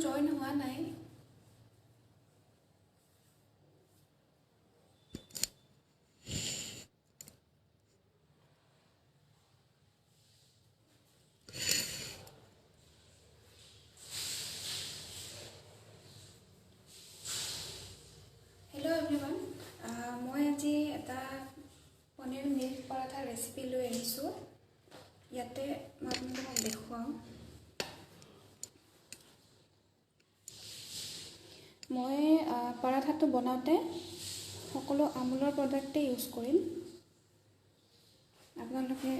Join হোৱা নাই। Hello' everyone, মই আজি এটা পনীৰ মিল্ক পৰাঠা ৰেচিপি লৈ আহিছোঁ। ইয়াতে মই আপোনালোকক দেখুৱাওঁ। মই পৰাঠাটো বনাওঁতে সকলো আমুলৰ প্ৰডাক্টেই ইউজ কৰিম। আপোনালোকে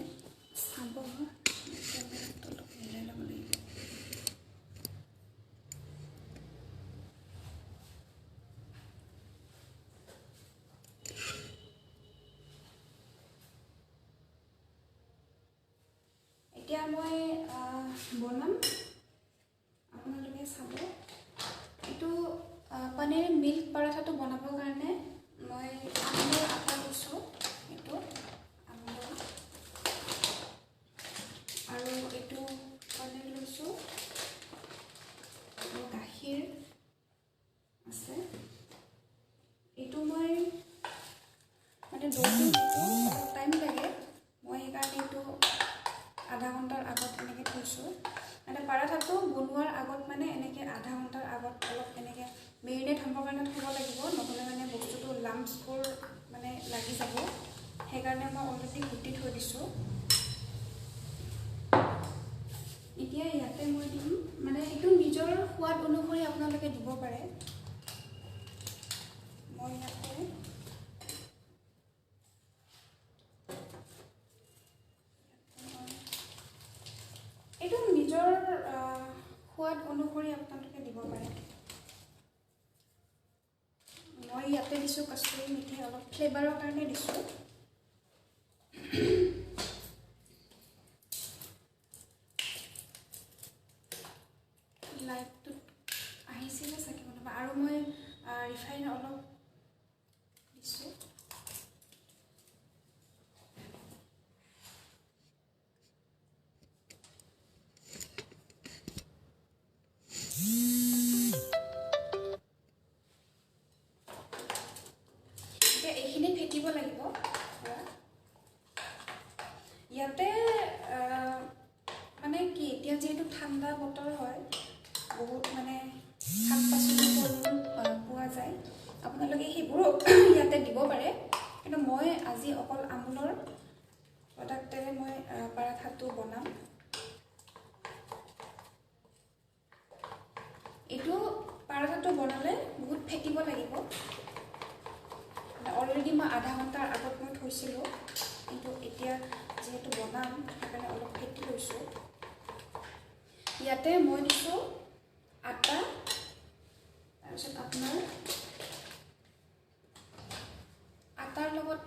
চাব, মিলাই ল'ব লাগিব। এতিয়া মই বনাম, আপোনালোকে চাব। এইটো পনীৰ মিল্ক পৰাঠাটো বনাবৰ কাৰণে মই আমুলৰ আটা লৈছোঁ। এইটো আমুলৰ আৰু এইটো পনীৰ লৈছোঁ আৰু গাখীৰ আছে। এইটো মই মানে দৌটো অলপ টাইম লাগে, মই সেইকাৰণে এইটো আধা ঘণ্টাৰ আগত এনেকৈ থৈছোঁ। মানে পৰাঠাটো বনোৱাৰ আগত মানে এনেকৈ আধা ঘণ্টাৰ আগত অলপ এনেকৈ মেৰিনেট হ'বৰ কাৰণে থ'ব লাগিব, নহ'লে মানে বস্তুটো লাম্পছবোৰ মানে লাগি যাব। সেইকাৰণে মই অলৰেডি কুটি থৈ দিছোঁ। এতিয়া ইয়াতে মই দিম, মানে এইটো নিজৰ সোৱাদ অনুসৰি আপোনালোকে দিব পাৰে। মই ইয়াতে এইটো নিজৰ সোৱাদ অনুসৰি আপোনালোকে দিব পাৰে। মই ইয়াতে দিছোঁ কষ্টুৰি মেথি, অলপ ফ্লেভাৰৰ কাৰণে দিছোঁ। লাইটটোত আহিছিলে চাগে কোনোবা, আৰু মই ৰিফাইন অলপ দিছোঁ। এতিয়া এইখিনি ফেটিব লাগিব। ইয়াতে মানে কি, এতিয়া যিহেতু ঠাণ্ডা বতৰ হয়, বহুত মানে শাক পাচলি পোৱা যায়, আপোনালোকে সেইবোৰো ইয়াতে দিব পাৰে। কিন্তু মই আজি অকল আমুলৰ প্ৰডাক্টেৰে মই পৰাঠাটো বনাম। এইটো পৰাঠাটো বনালে বহুত ফেটিব লাগিব। অলৰেডি মই আধা ঘণ্টাৰ আগত মই থৈছিলোঁ, কিন্তু এতিয়া যিহেতু বনাম সেইকাৰণে অলপ ফেটি লৈছোঁ। ইয়াতে মই দিছোঁ আটা, তাৰপিছত আপোনাৰ আটাৰ লগত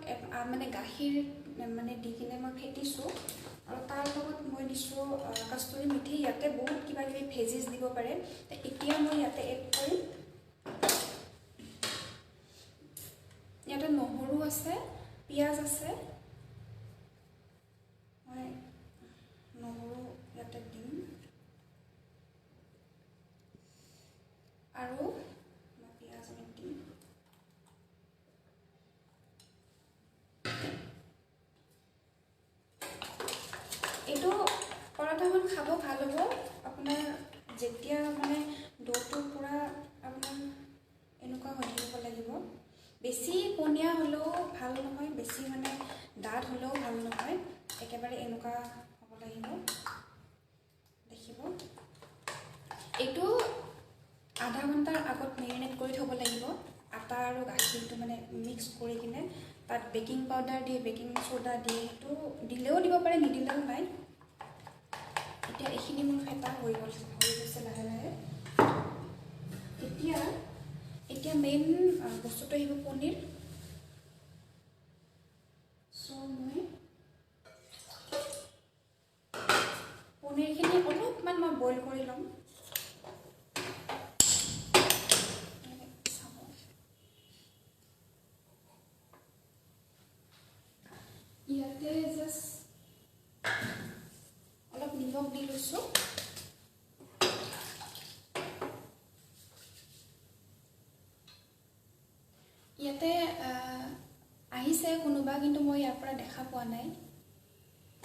মানে গাখীৰ মানে দি কিনে মই ফেটিছোঁ, আৰু তাৰ লগত মই দিছোঁ কষ্টুৰি মেথি। ইয়াতে বহুত কিবা কিবি ভেজিছ দিব পাৰে। এতিয়া মই ইয়াতে এড কৰিম, ইয়াতে নহৰু আছে, পিঁয়াজ আছে। মই নহৰু ইয়াতে দিম আৰু মই পিঁয়াজ অলপ দিম। এইটো পৰাঠাখন খাব ভাল হ'ব আপোনাৰ যেতিয়া মানে দৌটো পূৰা আপোনাৰ এনেকুৱা হৈ থাকিব লাগিব। বেছি পনীয়া হ'লেও ভাল নহয়, বেছি মানে ডাঠ হ'লেও ভাল নহয়, একেবাৰে এনেকুৱা হ'ব লাগিব। দেখিব, এইটো আধা ঘণ্টাৰ আগত মেৰিনেট কৰি থ'ব লাগিব। আটা আৰু গাখীৰটো মানে মিক্স কৰি কিনে তাত বেকিং পাউডাৰ দিয়ে, বেকিং চ'ডা দিয়ে, সেইটো দিলেও দিব পাৰে, নিদিলেও নাই। এতিয়া এইখিনি মোৰ ফেটা হৈ গৈছে লাহে লাহে। এতিয়া মেইন বস্তুটো আহিব পনীৰ। চ' মই পনীৰখিনি অলপমান মই বইল কৰি ল'ম। ইয়াতে জাষ্ট অলপ নিমখ দি লৈছোঁ। দিছে কোনোবা, কিন্তু মই ইয়াৰ পৰা দেখা পোৱা নাই,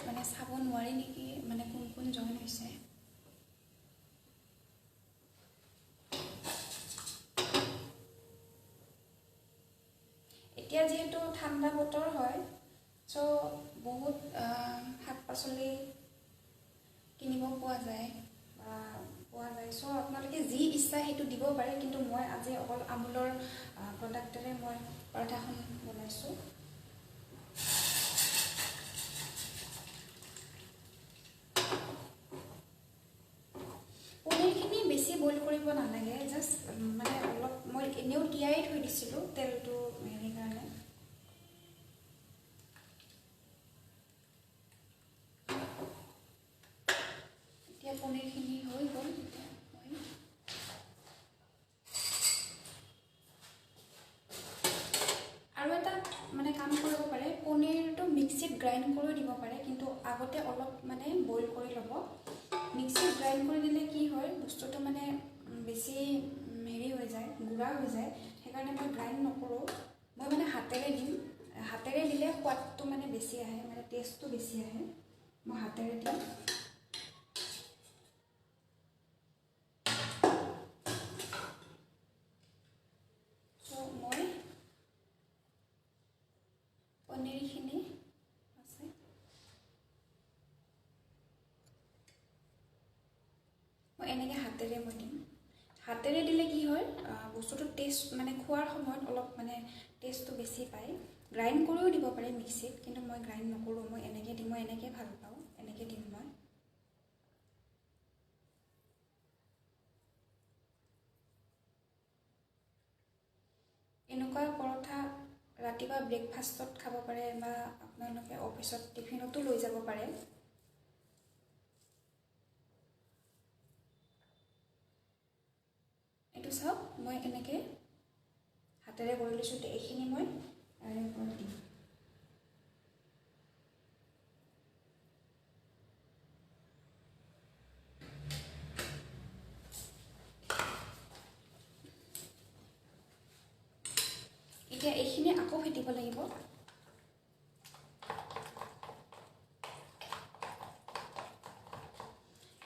মানে চাব নোৱাৰি নেকি মানে কোন কোন জইন হৈছে। এতিয়া যিহেতু ঠাণ্ডা বতৰ হয়, চ' বহুত শাক পাচলি কিনিব পোৱা যায় চ' আপোনালোকে যি ইচ্ছা সেইটো দিব পাৰে, কিন্তু মই আজি অকল আমুলৰ প্ৰডাক্টেৰে মই পৰঠাখন বনাইছোঁ। পনীৰখিনি বেছি বইল কৰিব নালাগে, জাষ্ট মানে অলপ মই এনেও তিয়াই থৈ দিছিলোঁ তেলটো হেৰি কাৰণে। এতিয়া পনীৰখিনি হৈ গ'ল। আৰু এটা মানে কাম কৰিব পাৰে, পনীৰটো মিক্সিত গ্ৰাইণ্ড কৰি দিব পাৰে, কিন্তু আগতে অলপ মানে বইল কৰি ল'ব। মিক্সিত গ্ৰাইণ্ড কৰি দিলে কি হয়, বস্তুটো মানে বেছি হেৰি হৈ যায়, গুড়া হৈ যায়, সেইকাৰণে মই গ্ৰাইণ্ড নকৰোঁ। মই মানে হাতেৰে দিম, হাতেৰে দিলে সোৱাদটো মানে বেছি আহে, মানে টেষ্টটো বেছি আহে। মই হাতেৰে দিম। চ' মই পনীৰখিনি আছে, মই এনেকৈ হাতেৰে মই দিম। হাতেৰে দিলে কি হয়, বস্তুটো টেষ্ট মানে খোৱাৰ সময়ত অলপ মানে টেষ্টটো বেছি পায়। গ্ৰাইণ্ড কৰিও দিব পাৰে মিক্সিত, কিন্তু মই গ্ৰাইণ্ড নকৰোঁ, মই এনেকৈ দিম, মই এনেকৈ ভাল পাওঁ, এনেকৈ দিম মই। এনেকুৱা পৰঠা ৰাতিপুৱা ব্ৰেকফাষ্টত খাব পাৰে, বা আপোনালোকে অফিচত টিফিনতো লৈ যাব পাৰে। এইটো চাওক, মই এনেকৈ হাতেৰে কৰি লৈছোঁ, এইখিনি মই ইয়াৰে ওপৰত দিম। এতিয়া এইখিনি আকৌ ফেটিব লাগিব।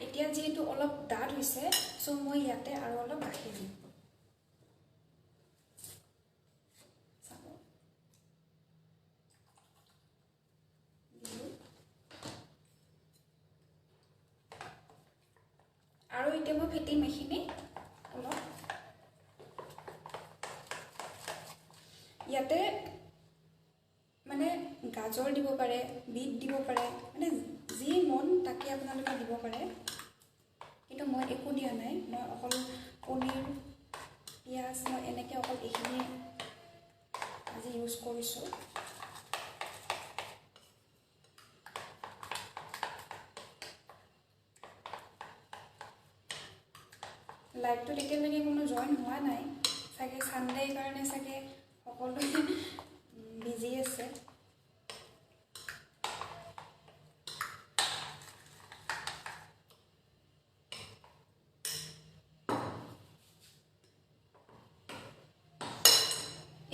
এতিয়া যিহেতু অলপ ডাঠ হৈছে, চ' মই ইয়াতে আৰু অলপ গাখীৰ দিম। চাব, আৰু এতিয়া মই ফেটিম এইখিনি অলপ। ইয়াতে মানে গাজৰ দিব পাৰে, বিট দিব পাৰে, মানে যি মন তাকে আপোনালোকে দিব পাৰে, কিন্তু মই একো দিয়া নাই। মই অকল পনীৰ, পিঁয়াজ, মই এনেকৈ অকল এইখিনি আজি ইউজ কৰিছোঁ। লাইভটোত এতিয়ালৈকে কোনো জইন হোৱা নাই চাগে, ছানডে কাৰণে চাগে সকলোৱে বিজি আছে।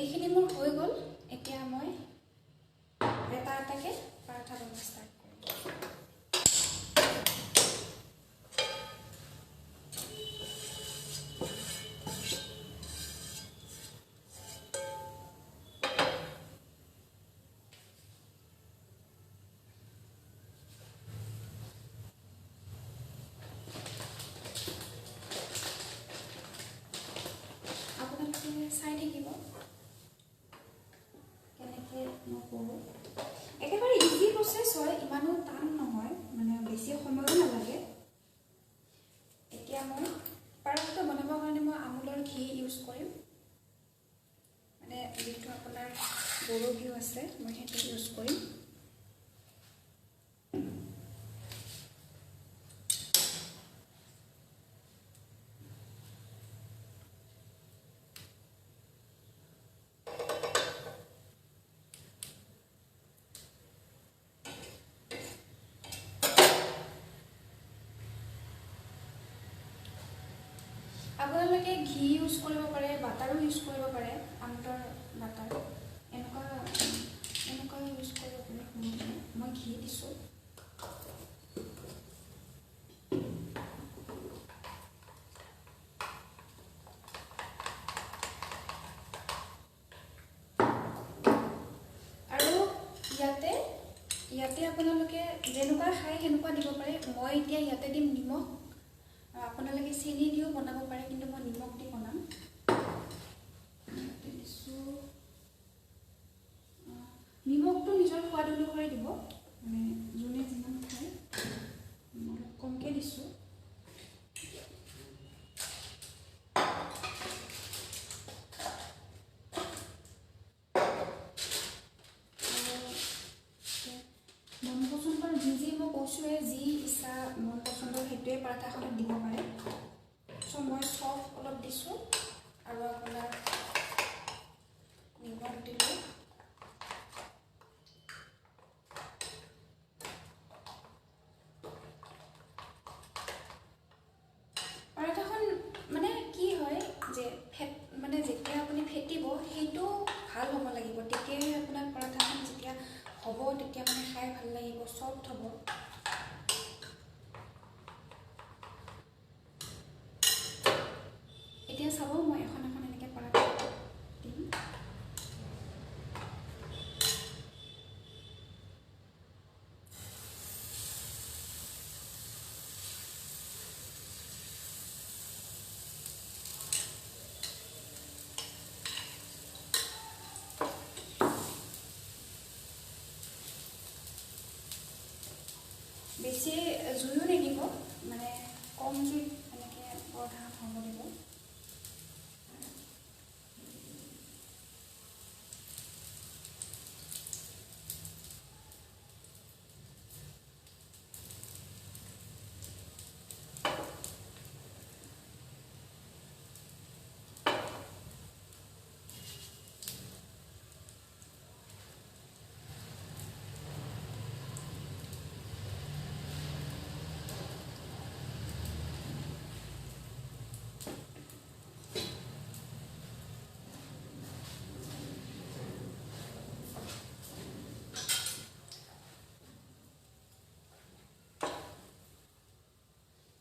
এইখিনি মোৰ হৈ গ'ল। এতিয়া মই এটা এটাকৈ পৰঠা বনোৱা ষ্টাৰ্ট কৰিম। আপোনালোকে চাই থাকিব কেনেকৈ মই কৰোঁ। একেবাৰে ইজি প্ৰচেছ হয়, ইমানো টান নহয়, মানে বেছি সময়ো নালাগে। এতিয়া মই পৰঠাটো বনাবৰ কাৰণে মই আমুলৰ ঘি ইউজ কৰিম, মানে যিটো আপোনাৰ গৰু ঘিউ আছে, মই সেইটো ইউজ কৰিম। আপোনালোকে ঘি ইউজ কৰিব পাৰে, বাটাৰো ইউজ কৰিব পাৰে, আমুলৰ বাটাৰ, এনেকুৱা মই ঘি দিছোঁ। আৰু ইয়াতে আপোনালোকে যেনেকুৱা খায় সেনেকুৱা দিব পাৰে। মই এতিয়া ইয়াতে দিম নিমখ। আপোনালোকে চেনি দিও বনাব পাৰে, কিন্তু মই নিমখ দি বনাম। নিমখটো নিজৰ সোৱাদ অনুসৰি দিব, মানে যোনে যিমান খায়। মই কমকৈ দিছোঁ। মন পচন্দৰ যি মই কৈছোঁৱে, যি ইচ্ছা মন পচন্দৰ সেইটোৱে পৰঠাখনত দিব পাৰে। চ' মই চফ অলপ দিছোঁ আৰু আপোনাৰ নিমখ দিলোঁ। পৰঠাখন মানে কি হয় যে মানে যেতিয়া আপুনি ফেটিব সেইটো ভাল হ'ব লাগিব, তেতিয়াহে আপোনাৰ পৰঠাখন যেতিয়া হ'ব তেতিয়া মানে খাই ভাল লাগিব, চফ্ট হ'ব। এতিয়া চাব, মই এখন এনেকৈ পৰঠা দিম। বেছি জুইও নিদিব, মানে কম জুইত এনেকৈ পৰঠা হ'ব দিব।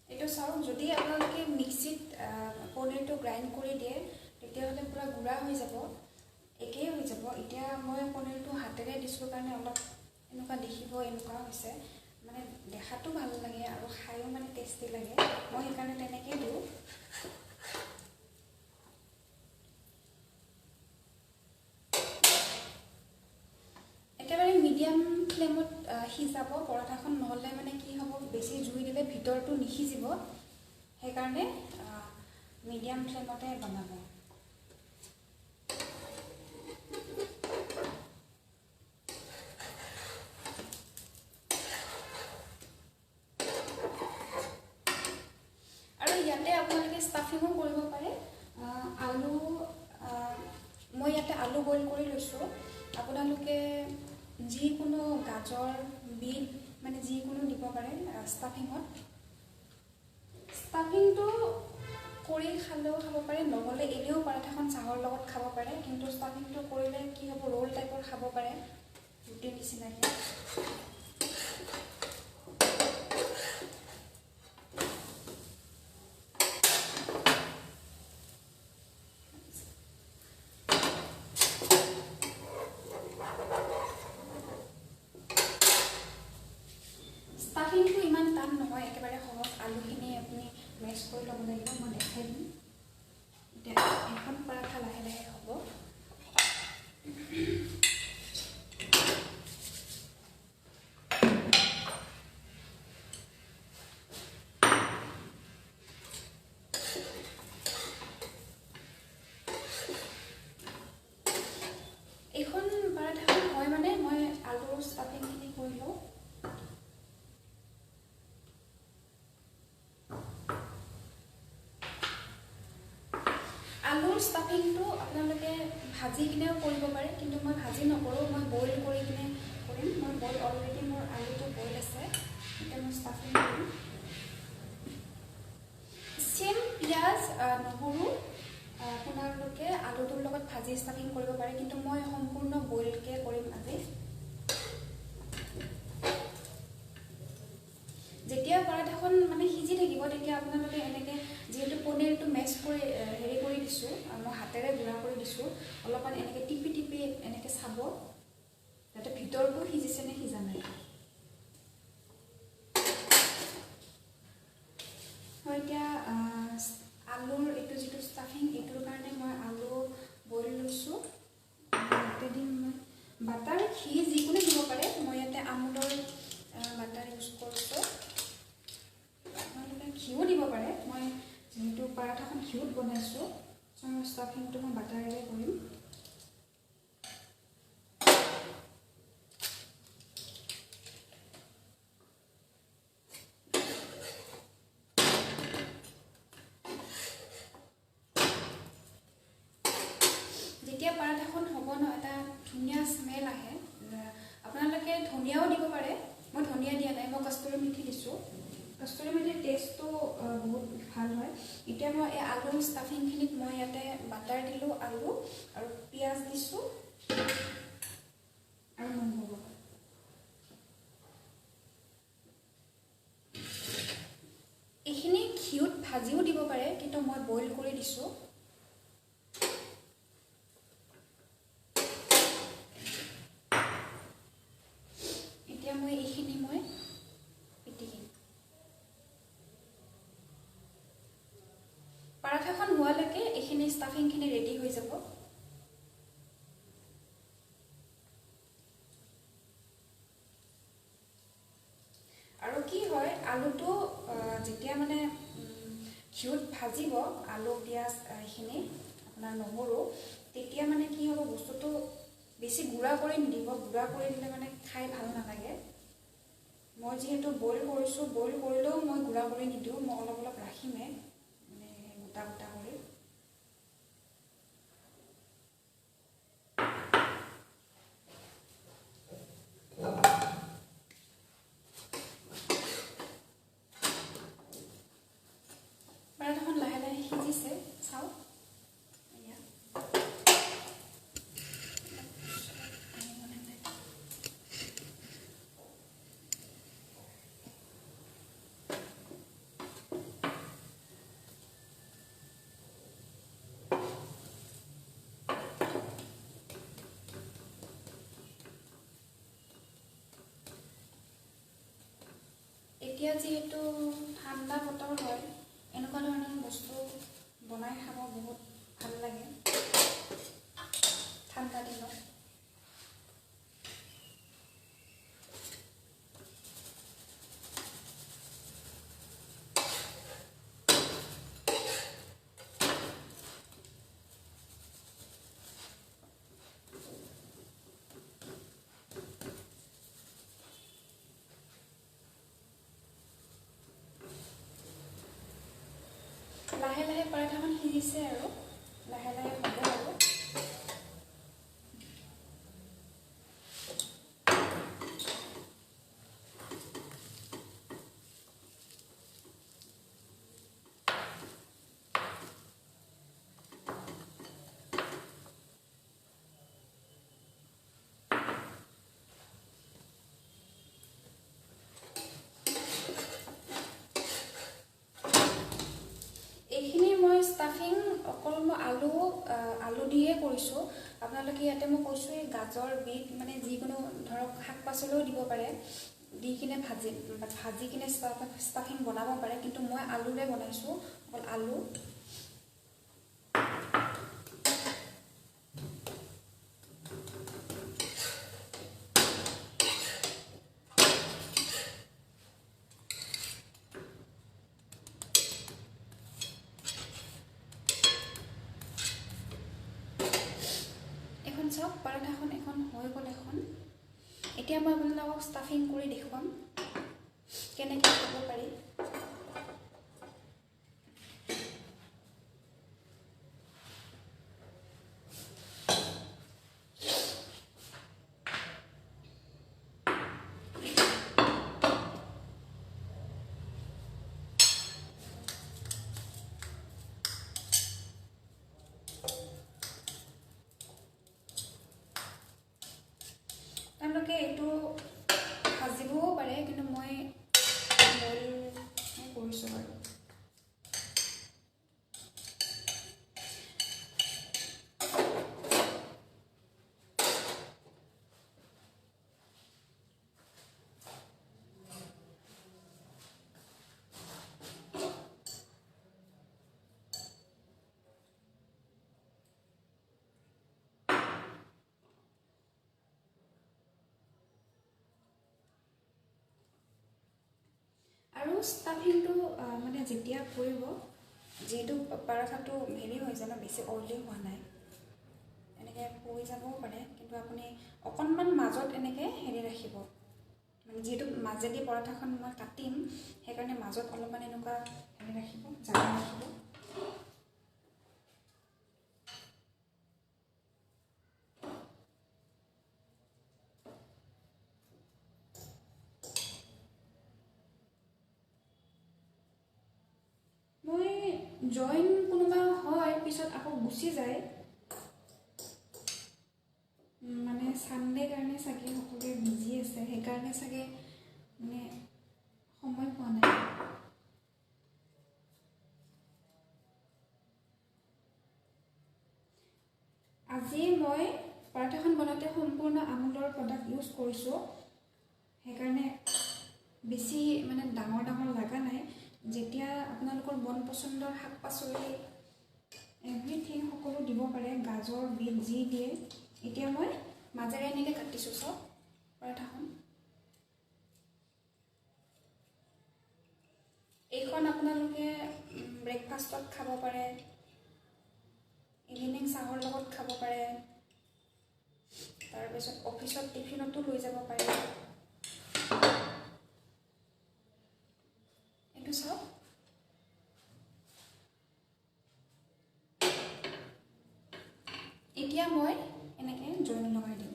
এইটো চাওক, যদি আপোনালোকে মিক্সিত পনীৰটো গ্ৰাইণ্ড কৰি দিয়ে তেতিয়াহ'লে পূৰা গুড়া হৈ যাব, একেই হৈ যাব। এতিয়া মই পনীৰটো হাতেৰে দিছোঁ কাৰণে অলপ এনেকুৱা দেখিব এনেকুৱা হৈছে, মানে দেখাতো ভাল লাগে আৰু খায়ো মানে টেষ্টি লাগে। মই সেইকাৰণে তেনেকেই দিওঁ। একেবাৰে মিডিয়াম ফ্লেমত সিজাব পৰঠাখন, নহ'লে মানে কি হ'ব, বেছি জুই দিলে ভিতৰটো নিসিজিব। সেইকাৰণে মিডিয়াম ফ্লেমতে বনাব। আৰু ইয়াতে আপোনালোকে ষ্টাফিঙো কৰিব পাৰে। মই ইয়াতে আলু বইল কৰি লৈছোঁ। আপোনালোকে যিকোনো গাজৰ, বিট মানে যিকোনো দিব পাৰে ষ্টাফিঙত। ষ্টাফিংটো কৰি খালেও খাব পাৰে, নহ'লে এনেও পৰঠাখন চাহৰ লগত খাব পাৰে। কিন্তু ষ্টাফিংটো কৰিলে কি হ'ব, ৰোল টাইপৰ খাব পাৰে, ৰুটিৰ নিচিনাকৈ। ষ্টাফিংটো ইমান টান নহয়, একেবাৰে সহজ। আলুখিনি আপুনি মেছ কৰি ল'ব লাগিব, মই দেখাই দিম। এতিয়া এখন পৰঠা লাহে লাহে হ'ব। এইখন পৰঠাখন হয় মানে মই আলুৰ ষ্টাফিংখিনি কৰি লওঁ। আলুৰ ষ্টাফিংটো আপোনালোকে ভাজি কিনেও কৰিব পাৰে, কিন্তু মই ভাজি নকৰোঁ, মই বইল কৰি কিনে কৰিম। মই বইল অলৰেডি মোৰ আলুটো বইল আছে, এতিয়া মই ষ্টাফিং কৰিম। চেম পিঁয়াজ, নহৰু আপোনালোকে আলুটোৰ লগত ভাজি ষ্টাফিং কৰিব পাৰে, কিন্তু মই সম্পূৰ্ণ বইলকৈ কৰিম আজি। যেতিয়া পৰাঠাখন মানে সিজি থাকিব তেতিয়া আপোনালোকে এনেকৈ যিহেতু পনীৰটো মেছ কৰি হেৰি কৰি দিছোঁ মই হাতেৰে গুড়া কৰি দিছোঁ অলপমান এনেকৈ টিপি টিপি এনেকৈ চাব যাতে ভিতৰটো সিজিছে নে সিজা নাই হয় এতিয়া আলুৰ এইটো যিটো ষ্টাফিং এইটোৰ কাৰণে মই আলু বইল লৈছোঁ ইয়াতে দিম মই বাটাৰ ঘি যিকোনো দিব পাৰে মই ইয়াতে আমুলৰ বাটাৰ ইউজ কৰিছোঁ আপোনালোকে ঘিও দিব পাৰে মই যিহেতু পৰাঠাখন ঘিউত বনাইছোঁ ষ্টাফিংটো মই বাটাৰেৰে কৰিম যেতিয়া পৰাঠাখন হ'ব ন এটা ধুনীয়া স্মেল আহে আপোনালোকে ধনিয়াও দিব পাৰে মই ধনিয়া দিয়া নাই মই কষ্টুৰি মেথি দিছোঁ কষ্টুৰি মেথিৰ টেষ্টটো বহুত ভাল হয় এতিয়া মই এই আলুৰ ষ্টাফিংখিনিত মই ইয়াতে বাটাৰ দিলোঁ আলু আৰু পিঁয়াজ দিছোঁ আৰু নহৰু এইখিনি ঘিউত ভাজিও দিব পাৰে কিন্তু মই বইল কৰি দিছোঁ মই এইখিনি মই পিটিকিম পৰাঠাখন হোৱালৈকে এইখিনি ষ্টাফিংখিনি ৰেডি হৈ যাব আৰু কি হয় আলুটো যেতিয়া মানে ঘিউত ভাজিব আলু পিঁয়াজ এইখিনি আপোনাৰ নহৰু তেতিয়া মানে কি হ'ব বস্তুটো বেছি গুড়া কৰি নিদিব গুড়া কৰি দিলে মানে খাই ভাল নালাগে মই যিহেতু বইল কৰিছোঁ বইল কৰিলেও মই গুড়া কৰি নিদিওঁ মই অলপ অলপ ৰাখিমে মানে গোটা গোটা কৰি পৰাঠাখন লাহে লাহে সিজিছে চাওক এতিয়া যিহেতু ঠাণ্ডা বতৰ হয় এনেকুৱা ধৰণৰ বস্তু বনাই খাব বহুত ভাল লাগে ঠাণ্ডা দিনত লাহে লাহে পৰাঠাখন সিজিছে আৰু লাহে লাহে হ'ব আৰু এইখিনি মই ষ্টাফিং অকল মই আলু দিয়ে কৰিছোঁ আপোনালোকে ইয়াতে মই কৈছোঁ এই গাজৰ বিট মানে যিকোনো ধৰক শাক পাচলিও দিব পাৰে দি কিনে ভাজি কিনে ষ্টাফিং বনাব পাৰে কিন্তু মই আলুৰে বনাইছোঁ অকল আলু চাওক পৰাঠাখন এখন হৈ গ'ল এখন এতিয়া মই আপোনালোকক ষ্টাফিং কৰি দেখুৱাম কেনেকৈ খাব পাৰি আপোনালোকে এইটো ভাজিবও পাৰে কিন্তু মই বইল আৰু ষ্টাফিংটো মানে যেতিয়া কৰিব, যিহেতু পৰঠাটো হেৰি হৈ যায় ন, বেছি অইলি হোৱা নাই, এনেকৈ পৰি যাবও পাৰে, কিন্তু আপুনি অকণমান মাজত এনেকৈ হেৰি ৰাখিব, মানে যিহেতু মাজেদি পৰঠাখন মই কাটিম, সেইকাৰণে মাজত অলপমান এনেকুৱা হেৰি ৰাখিব, জাগা ৰাখিব। মই জইন কোনোবা হয়, পিছত আকৌ গুচি যায়, মানে ছানডে কাৰণে চাগে সকলোৱে বিজি আছে, সেইকাৰণে চাগে মানে সময় পোৱা নাই। আজি মই পৰঠাখন বনাওঁতে সম্পূৰ্ণ আমুলৰ প্ৰডাক্ট ইউজ কৰিছোঁ, সেইকাৰণে বেছি মানে ডাঙৰ ডাঙৰ লগা নাই। যেতিয়া আপোনালোকৰ মন পচন্দৰ শাক পাচলি এভৰিথিং সকলো দিব পাৰে, গাজৰ বিট যি দিয়ে। এতিয়া মই মাজেৰে এনেকৈ কাটিছোঁ চব পৰঠাখন। এইখন আপোনালোকে ব্ৰেকফাষ্টত খাব পাৰে, ইভিনিং চাহৰ লগত খাব পাৰে, তাৰপিছত অফিচত টিফিনতো লৈ যাব পাৰে। এইটো চাওক, এতিয়া মই এনেকৈ জইন লগাই দিম।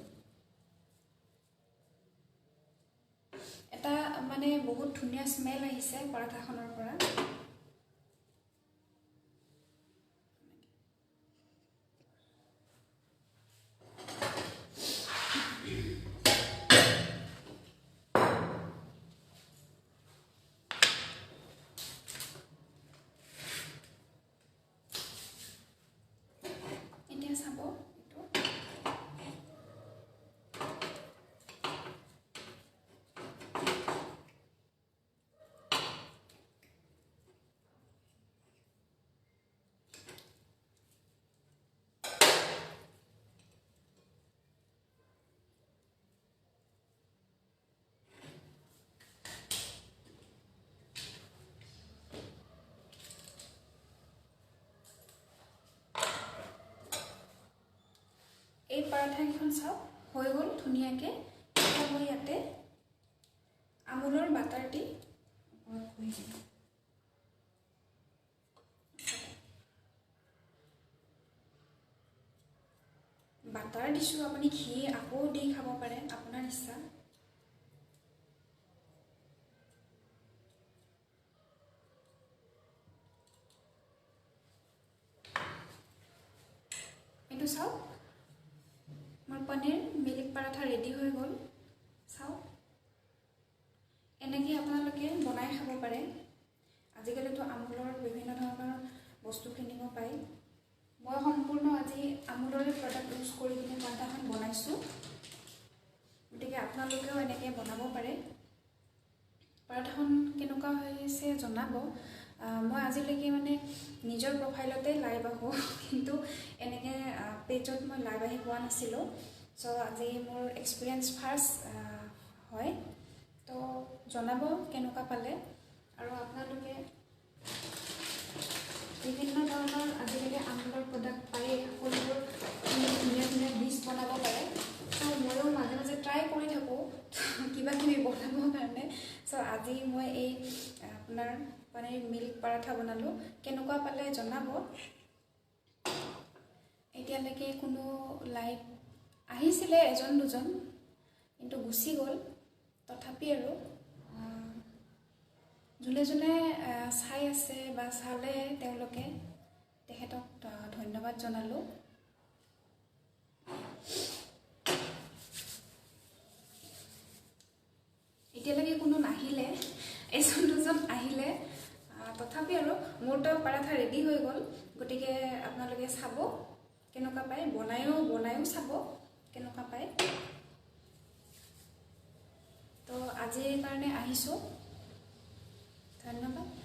এটা মানে বহুত ধুনীয়া স্মেল আহিছে পৰঠাখনৰ পৰা। এতিয়া চাব এইটো, এই পৰঠাকেইখন চাওক হৈ গ'ল ধুনীয়াকৈ। এতিয়া মই ইয়াতে আমুলৰ বাটাৰ দি ওপৰত কৰি দিম। বাটাৰ দিছোঁ, আপুনি ঘি আকৌ দি খাব পাৰে, আপোনাৰ ইচ্ছা। এইটো চাওক, মোৰ পনীৰ মিল্ক পৰঠা ৰেডি হৈ গ'ল। চাওক, এনেকৈ আপোনালোকে বনাই খাব পাৰে। আজিকালিতো আমুলৰ বিভিন্ন ধৰণৰ বস্তু কিনিব পায়। মই সম্পূৰ্ণ আজি আমুলৰে প্ৰডাক্ট ইউজ কৰি কিনে পৰঠাখন বনাইছোঁ, গতিকে আপোনালোকেও এনেকৈ বনাব পাৰে। পৰঠাখন কেনেকুৱা হৈছে জনাব। মই আজিলৈকে মানে নিজৰ প্ৰফাইলতে লাইভ আহোঁ, কিন্তু এনেকৈ পেজত মই লাইভ আহি পোৱা নাছিলোঁ। চ' আজি মোৰ এক্সপিৰিয়েঞ্চ ফাৰ্ষ্ট হয়, তো জনাব কেনেকুৱা পালে। আৰু আপোনালোকে বিভিন্ন ধৰণৰ আজিকালি আমুলৰ প্ৰডাক্ট পায়েই, সকলোবোৰ ধুনীয়া ধুনীয়া ডিছ বনাব পাৰে। চ' ময়ো মাজে মাজে ট্ৰাই কৰি থাকোঁ কিবা কিবি বনাবৰ কাৰণে। চ' আজি মই এই আপোনাৰ পনীৰ মিল্ক পৰঠা বনালোঁ, কেনেকুৱা পালে জনাব। এতিয়ালৈকে কোনো লাইভ আহিছিলে এজন দুজন, কিন্তু গুচি গ'ল। তথাপি আৰু যোনে যোনে চাই আছে বা চালে তেওঁলোকে তেখেতক ধন্যবাদ জনালোঁ। এতিয়ালৈকে কোনো নাহিলে, এজন দুজন আহিলে, তথাপি আৰু মোৰতো পৰঠা ৰেডি হৈ গ'ল। গতিকে আপোনালোকে চাব কেনেকুৱা পায়, বনায়ো চাব কেনেকুৱা পায়। তো আজিৰ কাৰণে আহিছোঁ, ধন্যবাদ।